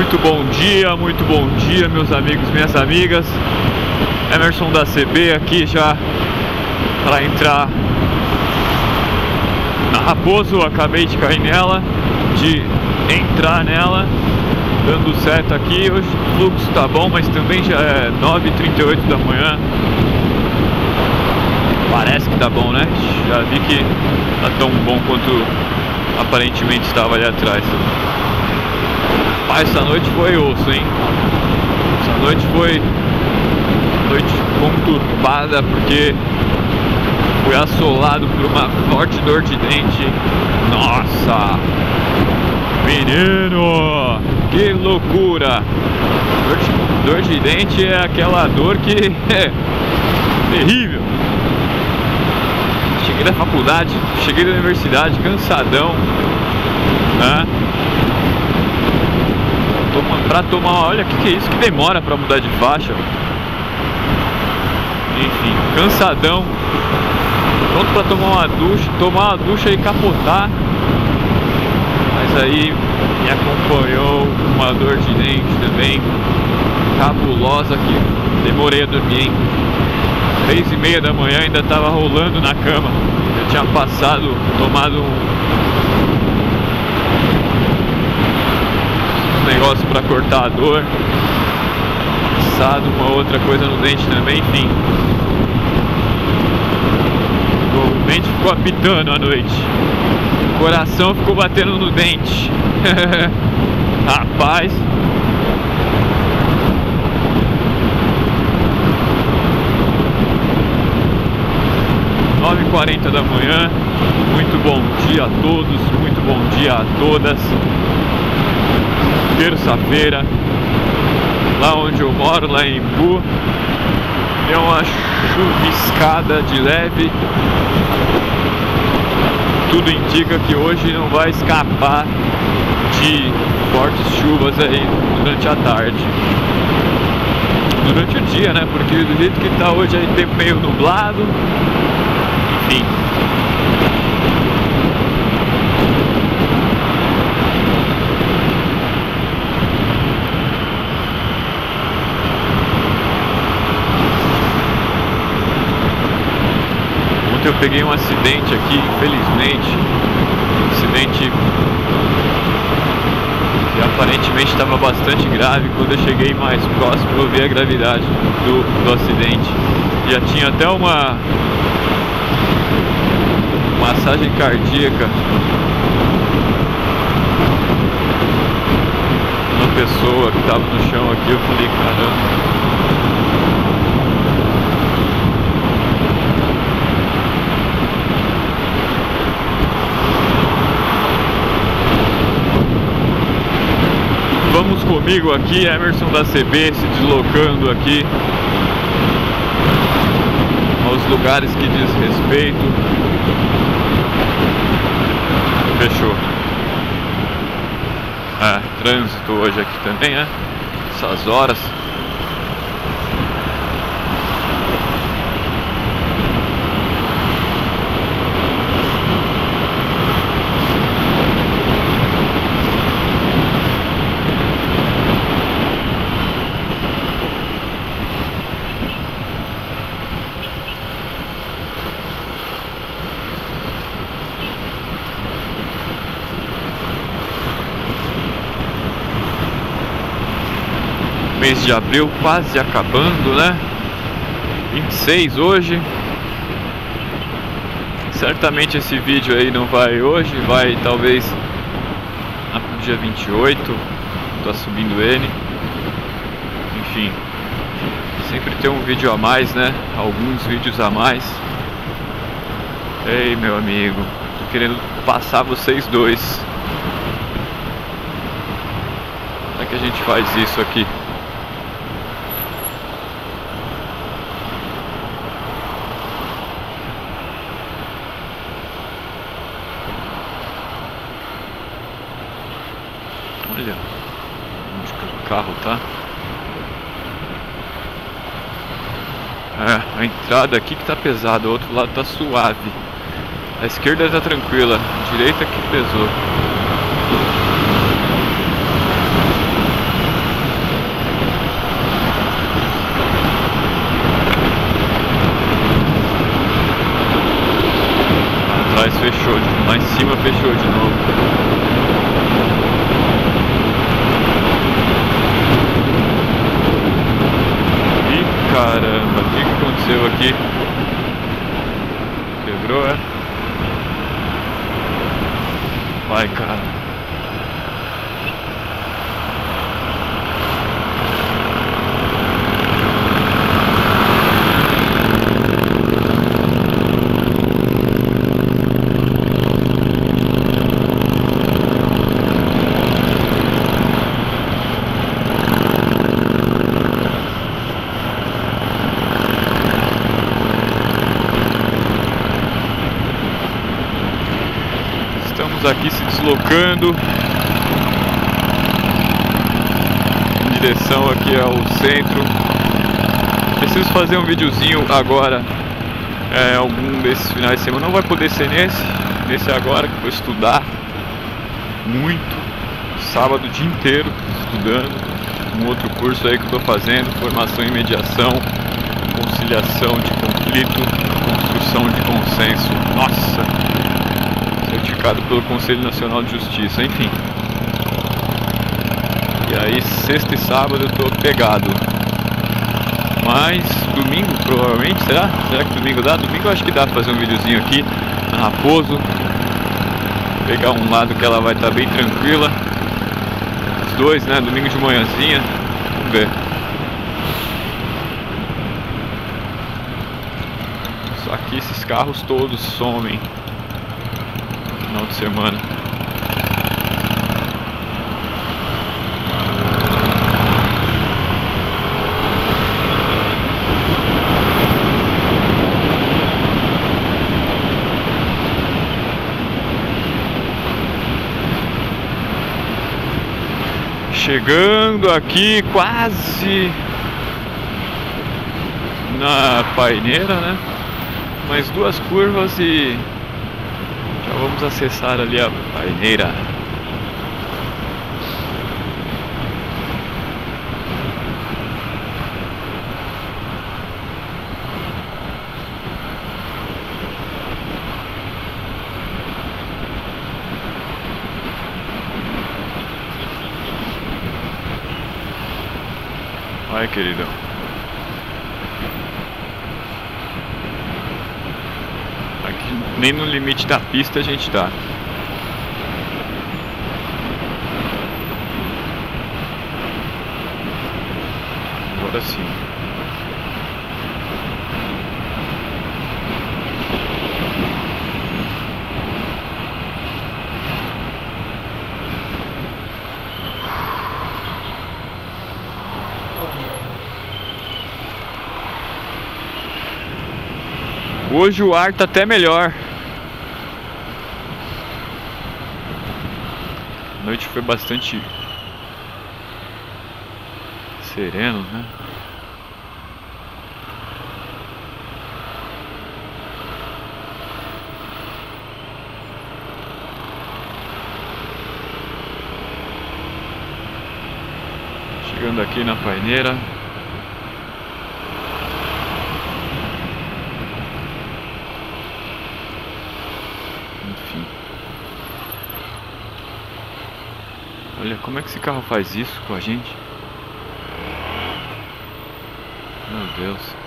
Muito bom dia, meus amigos, minhas amigas. Emerson da CB aqui já para entrar na Raposo. Acabei de cair nela, de entrar nela, dando certo aqui. Hoje o fluxo tá bom, mas também já é 9h38 da manhã. Parece que tá bom, né? Já vi que tá tão bom quanto aparentemente estava ali atrás. Mas essa noite foi osso, hein? Essa noite foi noite conturbada, porque fui assolado por uma forte dor de dente. Nossa! Menino! Que loucura! Dor de dente é aquela dor que é terrível. Cheguei da faculdade, cheguei da universidade, cansadão, né? Pra tomar, olha, que é isso que demora pra mudar de faixa. Enfim, cansadão, pronto pra tomar uma ducha e capotar. Mas aí me acompanhou uma dor de dente também cabulosa, que demorei a dormir, hein? 3h30 da manhã ainda tava rolando na cama. Eu tinha tomado negócio para cortar a dor, passado uma outra coisa no dente também, enfim. O dente ficou apitando à noite, o coração ficou batendo no dente. Rapaz, h 9h40 da manhã. Muito bom dia a todos, muito bom dia a todas. Terça-feira, lá onde eu moro, lá em Imbu, deu uma chuviscada de leve. Tudo indica que hoje não vai escapar de fortes chuvas aí durante a tarde. Durante o dia, né? Porque do jeito que tá hoje aí, tempo meio nublado. Enfim. Eu peguei um acidente aqui, infelizmente. Um acidente que aparentemente estava bastante grave. Quando eu cheguei mais próximo, eu vi a gravidade do acidente. Já tinha até uma massagem cardíaca. Uma pessoa que estava no chão aqui, eu falei, caramba. Vamos comigo aqui, Emerson da CB, se deslocando aqui aos lugares que diz respeito. Fechou. Trânsito hoje aqui também, né? Essas horas. Mês de abril quase acabando, né? 26 hoje. Certamente esse vídeo aí não vai hoje, vai talvez no dia 28. Tá subindo ele. Enfim, sempre tem um vídeo a mais, né? Alguns vídeos a mais. Ei, meu amigo, tô querendo passar vocês dois. Como é que a gente faz isso aqui? Olha onde que o carro tá. A entrada aqui que tá pesada, o outro lado tá suave. A esquerda tá tranquila, a direita que pesou. Mas fechou, lá em cima fechou de novo. Ih, caramba, o que aconteceu aqui? Quebrou, é? Vai, cara. Aqui se deslocando em direção aqui ao centro. Preciso fazer um videozinho agora, algum desses finais de semana. Não vai poder ser nesse agora, que vou estudar muito, sábado o dia inteiro estudando um outro curso aí que eu estou fazendo, formação em mediação, conciliação de conflito, construção de consenso. Nossa, certificado pelo Conselho Nacional de Justiça, enfim. E aí sexta e sábado eu tô pegado. Mas domingo provavelmente, será? Será que domingo dá? Domingo eu acho que dá pra fazer um videozinho aqui na Raposo. Pegar um lado que ela vai estar bem tranquila. Os dois, né? Domingo de manhãzinha. Vamos ver. Só que esses carros todos somem final de semana. Chegando aqui quase na Paineira, né? Mais duas curvas e já vamos acessar ali a Paineira. Vai, queridão. Aqui nem no limite da pista a gente tá. Agora sim. Hoje o ar tá até melhor. A noite foi bastante sereno, né? Chegando aqui na Paineira. Enfim. Olha como é que esse carro faz isso com a gente. Meu Deus.